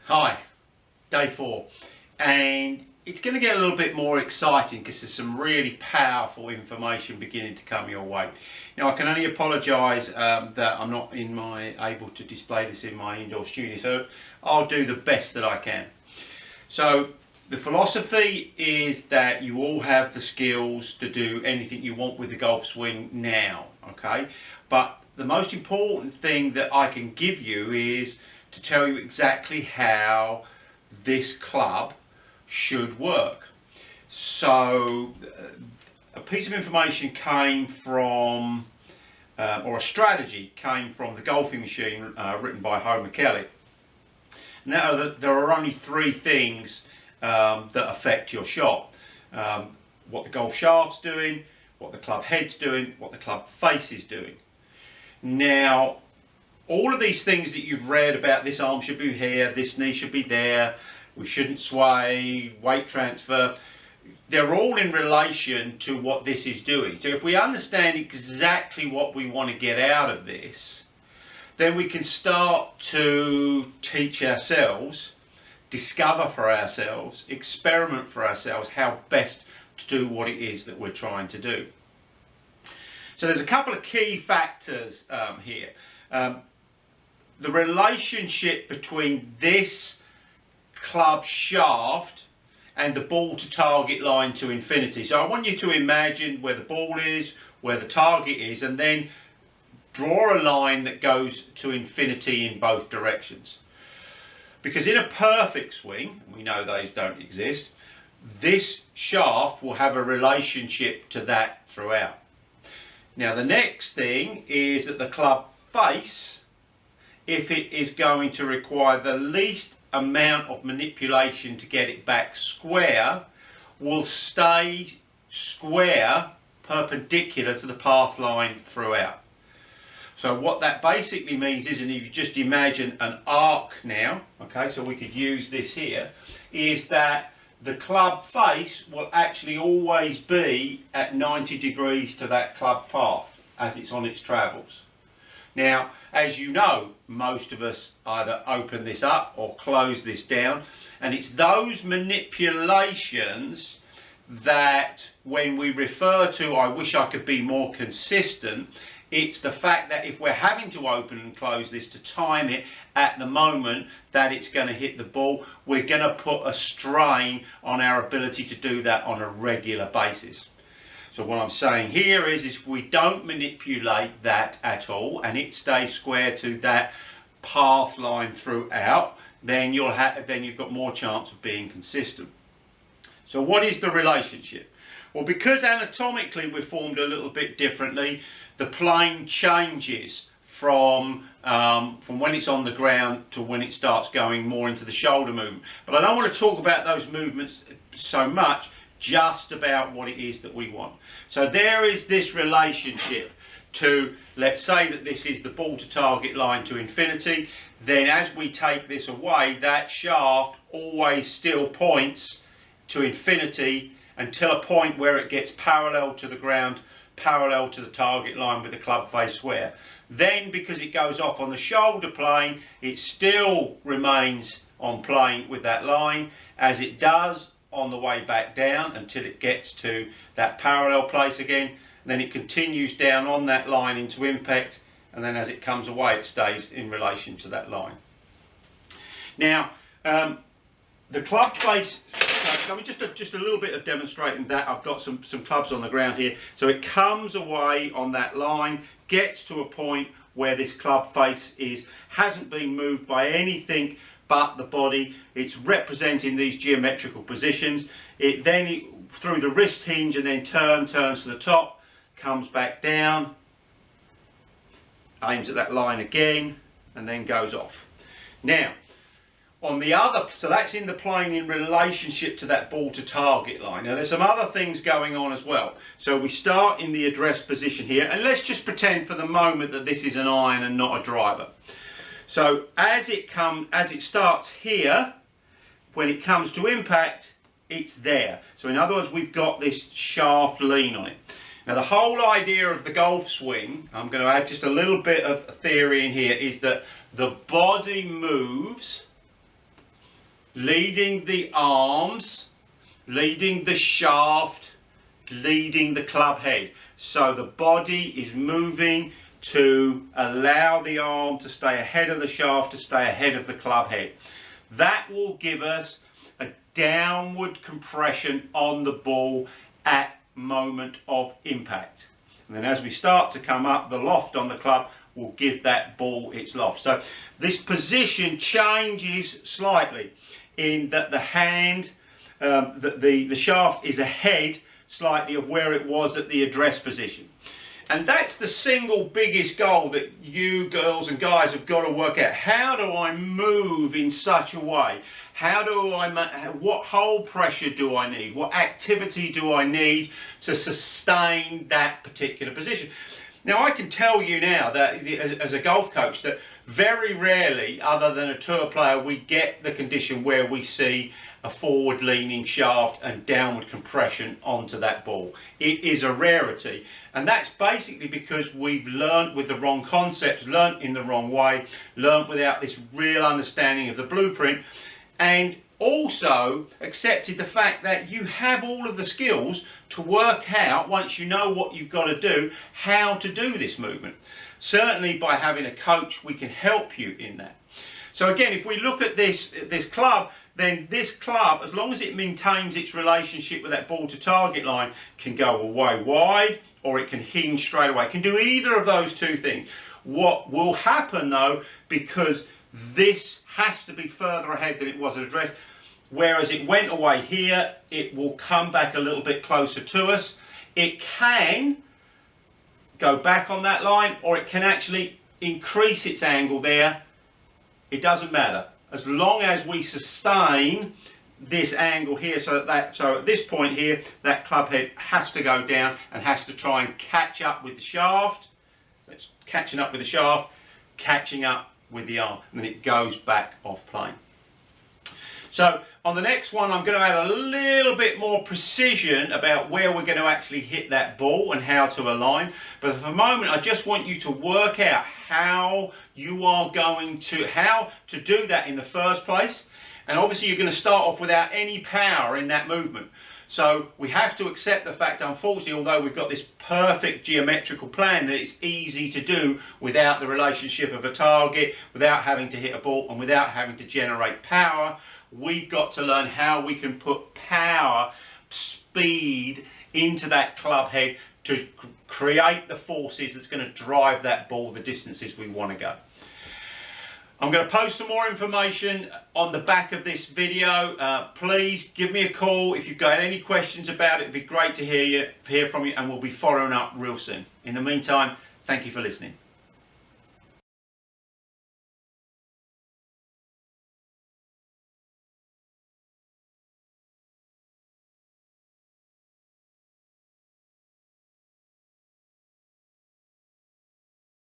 Hi, day 4, and it's going to get a little bit more exciting because there's some really powerful information beginning to come your way. Now I can only apologise that I'm not able to display this in my indoor studio, so I'll do the best that I can. So the philosophy is that you all have the skills to do anything you want with the golf swing now, okay? But the most important thing that I can give you is to tell you exactly how this club should work. So a piece of information came from, or a strategy came from The Golfing Machine, written by Homer Kelly. Now there are only 3 things that affect your shot. What the golf shaft's doing, what the club head's doing, what the club face is doing. Now, all of these things that you've read about, this arm should be here, this knee should be there, we shouldn't sway, weight transfer, they're all in relation to what this is doing. So if we understand exactly what we want to get out of this, then we can start to teach ourselves, discover for ourselves, experiment for ourselves how best to do what it is that we're trying to do. So there's a couple of key factors here. The relationship between this club shaft and the ball to target line to infinity. So I want you to imagine where the ball is, where the target is, and then draw a line that goes to infinity in both directions. Because in a perfect swing, we know those don't exist, this shaft will have a relationship to that throughout. Now the next thing is that the club face, if it is going to require the least amount of manipulation to get it back square, will stay square perpendicular to the path line throughout. So what that basically means is, and if you just imagine an arc now, okay, so we could use this here, is that the club face will actually always be at 90 degrees to that club path as it's on its travels. Now, as you know, most of us either open this up or close this down, and it's those manipulations that when we refer to, I wish I could be more consistent, it's the fact that if we're having to open and close this to time it at the moment that it's going to hit the ball, we're going to put a strain on our ability to do that on a regular basis. So what I'm saying here is if we don't manipulate that at all and it stays square to that path line throughout, then you've got more chance of being consistent. So what is the relationship? Well, because anatomically we're formed a little bit differently, the plane changes from when it's on the ground to when it starts going more into the shoulder movement. But I don't want to talk about those movements so much, just about what it is that we want. So there is this relationship to, let's say that this is the ball to target line to infinity, then as we take this away, that shaft always still points to infinity until a point where it gets parallel to the ground, parallel to the target line with the club face square. Then, because it goes off on the shoulder plane, it still remains on plane with that line, as it does on the way back down until it gets to that parallel place again. Then it continues down on that line into impact, and then as it comes away it stays in relation to that line. Now the club face, I mean, just a little bit of demonstrating that. I've got some clubs on the ground here. So it comes away on that line, gets to a point where this club face hasn't been moved by anything but the body. It's representing these geometrical positions. It then, through the wrist hinge, and then turns to the top, comes back down, aims at that line again, and then goes off. Now, on the other, so that's in the plane in relationship to that ball to target line. Now there's some other things going on as well. So we start in the address position here, and let's just pretend for the moment that this is an iron and not a driver. So as it starts here, when it comes to impact, it's there. So in other words, we've got this shaft lean on it. Now the whole idea of the golf swing, I'm going to add just a little bit of theory in here, is that the body moves leading the arms, leading the shaft, leading the club head. So the body is moving to allow the arm to stay ahead of the shaft, to stay ahead of the club head. That will give us a downward compression on the ball at moment of impact. And then as we start to come up, the loft on the club will give that ball its loft. So this position changes slightly in that the hand, the shaft is ahead slightly of where it was at the address position. And that's the single biggest goal that you girls and guys have got to work out. How do I move in such a way? How do I, what hold pressure do I need? What activity do I need to sustain that particular position? Now I can tell you now that as a golf coach that very rarely, other than a tour player, we get the condition where we see a forward leaning shaft and downward compression onto that ball. It is a rarity, and that's basically because we've learned with the wrong concepts, learned in the wrong way, learned without this real understanding of the blueprint, and also accepted the fact that you have all of the skills to work out, once you know what you've got to do, how to do this movement. Certainly by having a coach, we can help you in that. So again, if we look at this club, then this club, as long as it maintains its relationship with that ball to target line, can go away wide or it can hinge straight away. It can do either of those two things. What will happen though, because this has to be further ahead than it was at address, whereas it went away here, it will come back a little bit closer to us. It can go back on that line, or it can actually increase its angle there. It doesn't matter, as long as we sustain this angle here, so at this point here, that club head has to go down and has to try and catch up with the shaft. So it's catching up with the shaft, catching up with the arm, and then it goes back off plane. So on the next one, I'm going to add a little bit more precision about where we're going to actually hit that ball and how to align. But for the moment, I just want you to work out how you are going to, how to do that in the first place. And obviously you're going to start off without any power in that movement. So we have to accept the fact, unfortunately, although we've got this perfect geometrical plan, that it's easy to do without the relationship of a target, without having to hit a ball and without having to generate power. We've got to learn how we can put power, speed into that club head to create the forces that's going to drive that ball the distances we want to go. I'm going to post some more information on the back of this video. Please give me a call if you've got any questions about it. It'd be great to hear from you, and we'll be following up real soon. In the meantime, thank you for listening.